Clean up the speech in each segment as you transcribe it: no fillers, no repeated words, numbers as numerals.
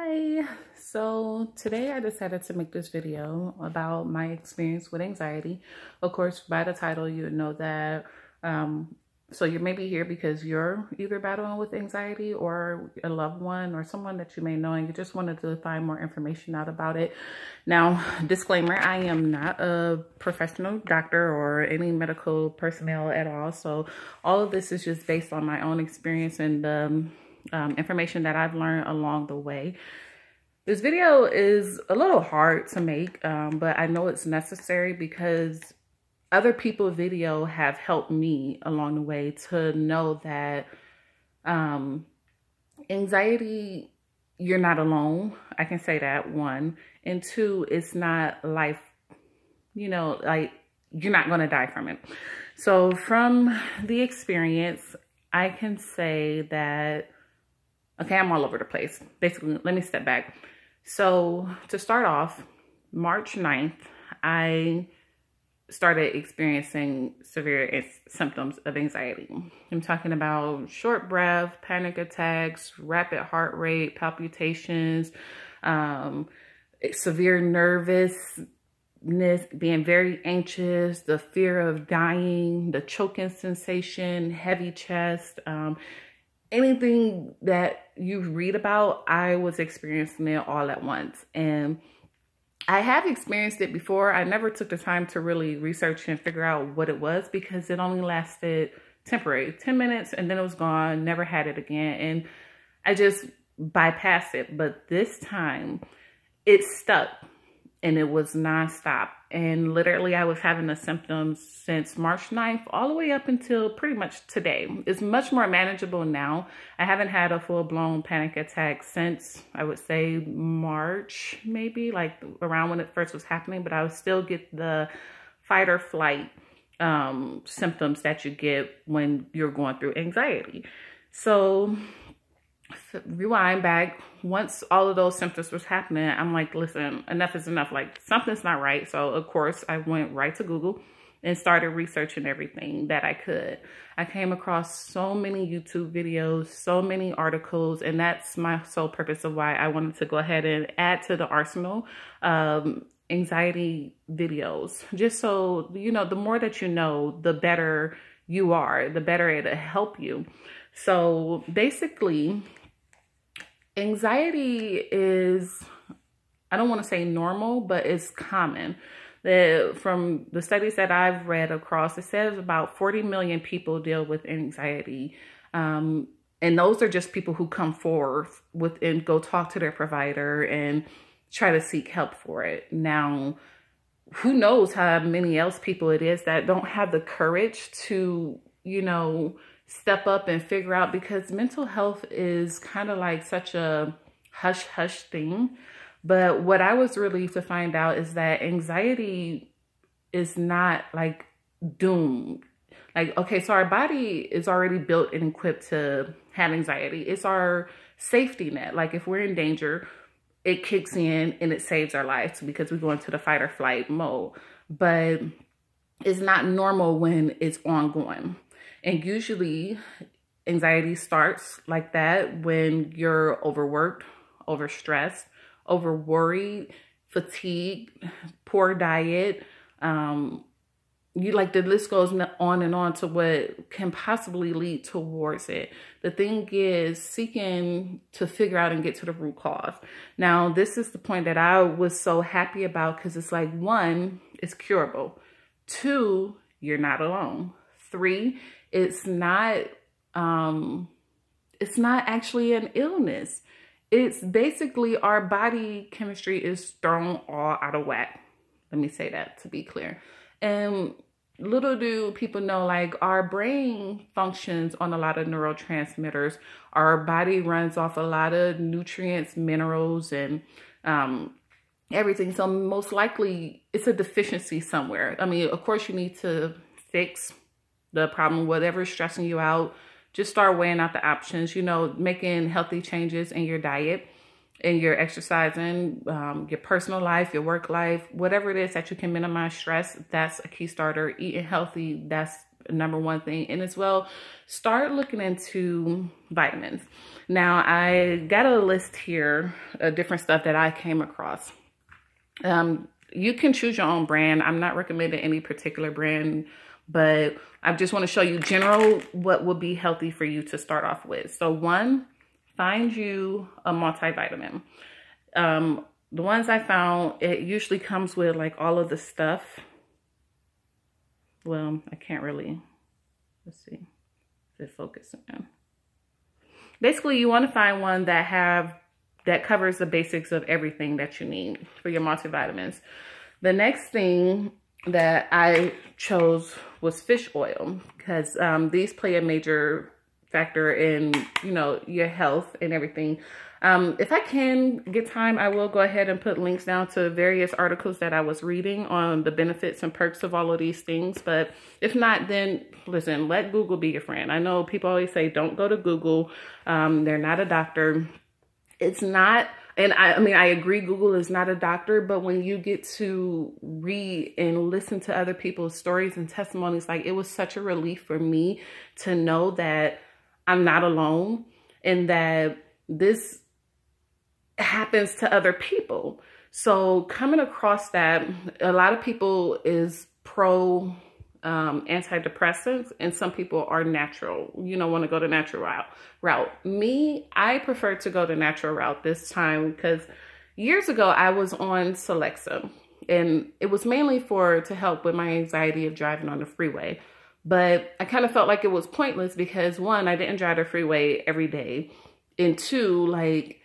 Hi. So today I decided to make this video about my experience with anxiety. Of course, by the title, you know that. So you may be here because you're either battling with anxiety or a loved one or someone that you may know, and you just wanted to find more information out about it. Now, disclaimer, I am not a professional doctor or any medical personnel at all. So all of this is just based on my own experience and information that I've learned along the way. This video is a little hard to make, but I know it's necessary because other people's video have helped me along the way to know that anxiety, you're not alone. I can say that, one. And two, it's not life, like you're not going to die from it. So from the experience, I can say that, okay, I'm all over the place. Basically, let me step back. So to start off, March 9th, I started experiencing severe symptoms of anxiety. I'm talking about short breath, panic attacks, rapid heart rate, palpitations, severe nervousness, being very anxious, the fear of dying, the choking sensation, heavy chest, anything that you read about, I was experiencing it all at once. And I have experienced it before. I never took the time to really research and figure out what it was because it only lasted temporary, 10 minutes, and then it was gone, never had it again. And I just bypassed it. But this time it stuck and it was nonstop. And literally I was having the symptoms since March 9th all the way up until pretty much today. It's much more manageable now. I haven't had a full-blown panic attack since, I would say, March, maybe, like around when it first was happening, but I would still get the fight or flight symptoms that you get when you're going through anxiety. So rewind back, once all of those symptoms was happening, I'm like, listen, enough is enough. Like, something's not right. So of course I went right to Google and started researching everything that I could. I came across so many YouTube videos, so many articles, and that's my sole purpose of why I wanted to go ahead and add to the arsenal anxiety videos. Just so, the more that you know, the better you are, the better it'll help you. So basically, anxiety is, I don't want to say normal, but it's common. From the studies that I've read across, it says about 40 million people deal with anxiety. And those are just people who come forth and go talk to their provider and try to seek help for it. Now, who knows how many else people it is that don't have the courage to, step up and figure out, because mental health is kind of like such a hush-hush thing. But what I was relieved to find out is that anxiety is not like doomed. Like, okay, so our body is already built and equipped to have anxiety. It's our safety net. Like, if we're in danger, it kicks in and it saves our lives because we go into the fight or flight mode. But it's not normal when it's ongoing. And usually anxiety starts like that when you're overworked, overstressed, overworried, fatigued, poor diet. The list goes on and on to what can possibly lead towards it. The thing is seeking to figure out and get to the root cause. Now, this is the point that I was so happy about, because it's like, 1, it's curable. 2, you're not alone. 3, it's not actually an illness. It's basically our body chemistry is thrown all out of whack. Let me say that to be clear. And little do people know, like, our brain functions on a lot of neurotransmitters. Our body runs off a lot of nutrients, minerals, and everything. So most likely it's a deficiency somewhere. I mean, of course you need to fix the problem, whatever's stressing you out. Just start weighing out the options, making healthy changes in your diet and your exercising, your personal life, your work life, whatever it is that you can minimize stress. That's a key starter. Eating healthy, that's #1 thing. And as well, start looking into vitamins. Now, I got a list here of different stuff that I came across. You can choose your own brand. I'm not recommending any particular brand, but I just want to show you general what would be healthy for you to start off with. So 1, find you a multivitamin. The ones I found, it usually comes with like all of the stuff. Well, I can't really, let's see if it focuses in. Basically, you want to find one that covers the basics of everything that you need for your multivitamins. The next thing that I chose was fish oil, because these play a major factor in, you know, your health and everything. If I can get time, I will go ahead and put links down to various articles that I was reading on the benefits and perks of all of these things. But if not, then listen, let Google be your friend. I know people always say, don't go to Google. They're not a doctor. It's not. And I mean, I agree, Google is not a doctor, but when you get to read and listen to other people's stories and testimonies, like, it was such a relief for me to know that I'm not alone and that this happens to other people. So coming across that, a lot of people is pro antidepressants, and some people are natural, you know, want to go the natural route. Me, I prefer to go the natural route this time, because years ago I was on Celexa, and it was mainly to help with my anxiety of driving on the freeway. But I kind of felt like it was pointless because 1, I didn't drive the freeway every day, and 2, like,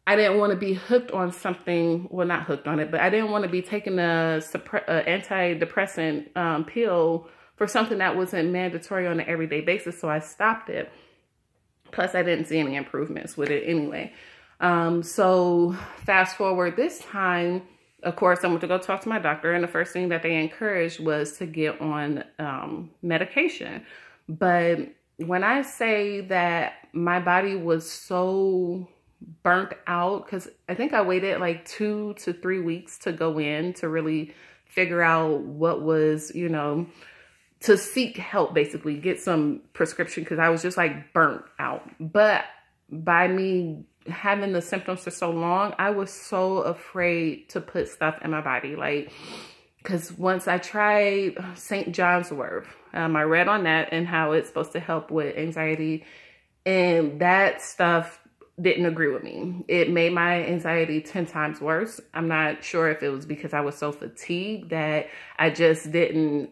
I didn't want to be hooked on something, well, not hooked on it, but I didn't want to be taking a antidepressant pill for something that wasn't mandatory on an everyday basis, so I stopped it. Plus, I didn't see any improvements with it anyway. So fast forward this time, of course, I went to go talk to my doctor, and the first thing that they encouraged was to get on medication. But when I say that my body was so burnt out, because I think I waited like 2 to 3 weeks to go in to really figure out what was, you know, to seek help, basically get some prescription, because I was just like burnt out. But by me having the symptoms for so long, I was so afraid to put stuff in my body, like, because once I tried St. John's wort, I read on that and how it's supposed to help with anxiety, and that stuff didn't agree with me. It made my anxiety 10 times worse. I'm not sure if it was because I was so fatigued that I just didn't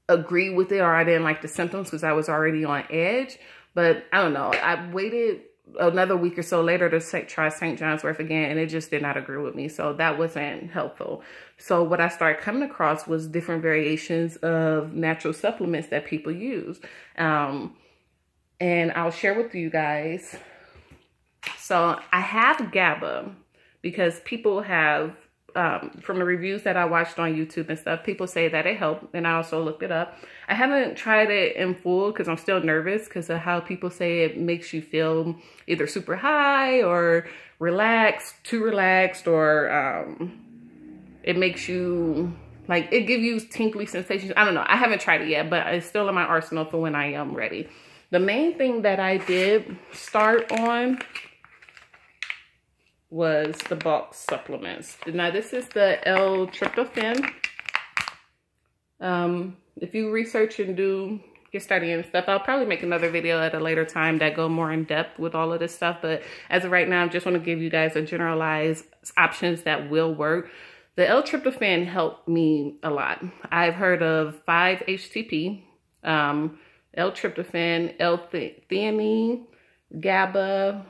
agree with it, or I didn't like the symptoms because I was already on edge. But I don't know. I waited another week or so later to try St. John's wort again, and it just did not agree with me. So that wasn't helpful. So what I started coming across was different variations of natural supplements that people use. And I'll share with you guys. So I have GABA because people have, from the reviews that I watched on YouTube and stuff, people say that it helped, and I also looked it up. I haven't tried it in full because I'm still nervous because of how people say it makes you feel either super high or relaxed, too relaxed, or it makes you, like, it gives you tingly sensations. I don't know. I haven't tried it yet, but it's still in my arsenal for when I am ready. The main thing that I did start on was the bulk supplements. Now, this is the L-tryptophan. If you research and do your studying and stuff, I'll probably make another video at a later time that go more in depth with all of this stuff. But as of right now, I just want to give you guys a generalized options that will work. The L-tryptophan helped me a lot. I've heard of 5-HTP, L-tryptophan, L-theanine, GABA,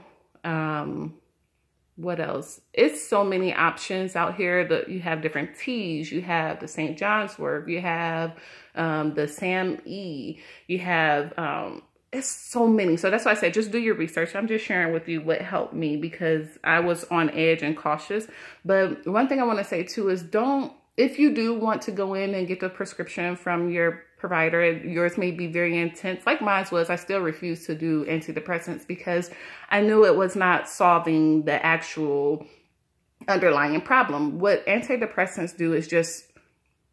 what else? It's so many options out here. You have different teas. You have the St. John's wort. You have the SAMe. You have, it's so many. So that's why I said, just do your research. I'm just sharing with you what helped me because I was on edge and cautious. But one thing I want to say too is if you do want to go in and get the prescription from your provider, yours may be very intense, like mine was. I still refused to do antidepressants because I knew it was not solving the actual underlying problem. What antidepressants do is just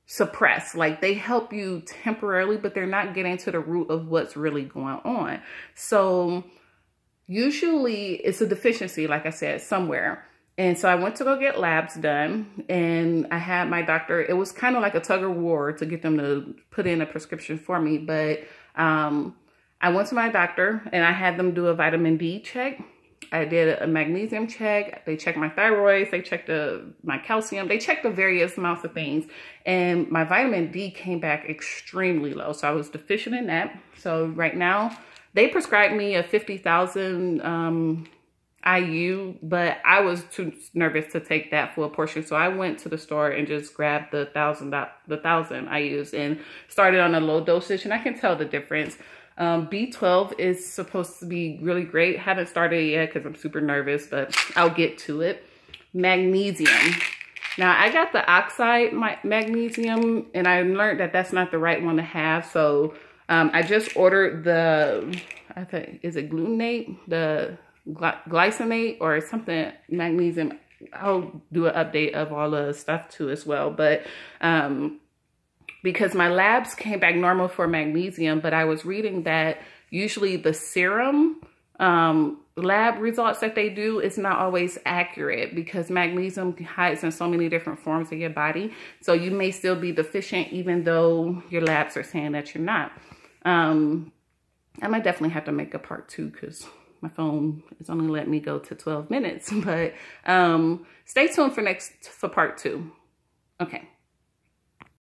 suppress, like they help you temporarily, but they're not getting to the root of what's really going on. So usually it's a deficiency, like I said, somewhere. And so I went to go get labs done, and I had my doctor. It was kind of like a tug of war to get them to put in a prescription for me. But I went to my doctor and I had them do a vitamin D check. I did a magnesium check. They checked my thyroid. They checked my calcium. They checked the various amounts of things. And my vitamin D came back extremely low. So I was deficient in that. So right now, they prescribed me a 50,000 IU, but I was too nervous to take that full portion. So I went to the store and just grabbed the 1,000 IUs and started on a low dosage. And I can tell the difference. B12 is supposed to be really great. Haven't started yet because I'm super nervous, but I'll get to it. Magnesium. Now I got the oxide magnesium, and I learned that that's not the right one to have. So I just ordered the, I think, is it glutamate? The glycinate or something, magnesium. I'll do an update of all the stuff too as well. But because my labs came back normal for magnesium, but I was reading that usually the serum lab results that they do is not always accurate, because magnesium hides in so many different forms of your body. So you may still be deficient even though your labs are saying that you're not. I might definitely have to make a part 2 because my phone is only letting me go to 12 minutes. But stay tuned for part 2. Okay.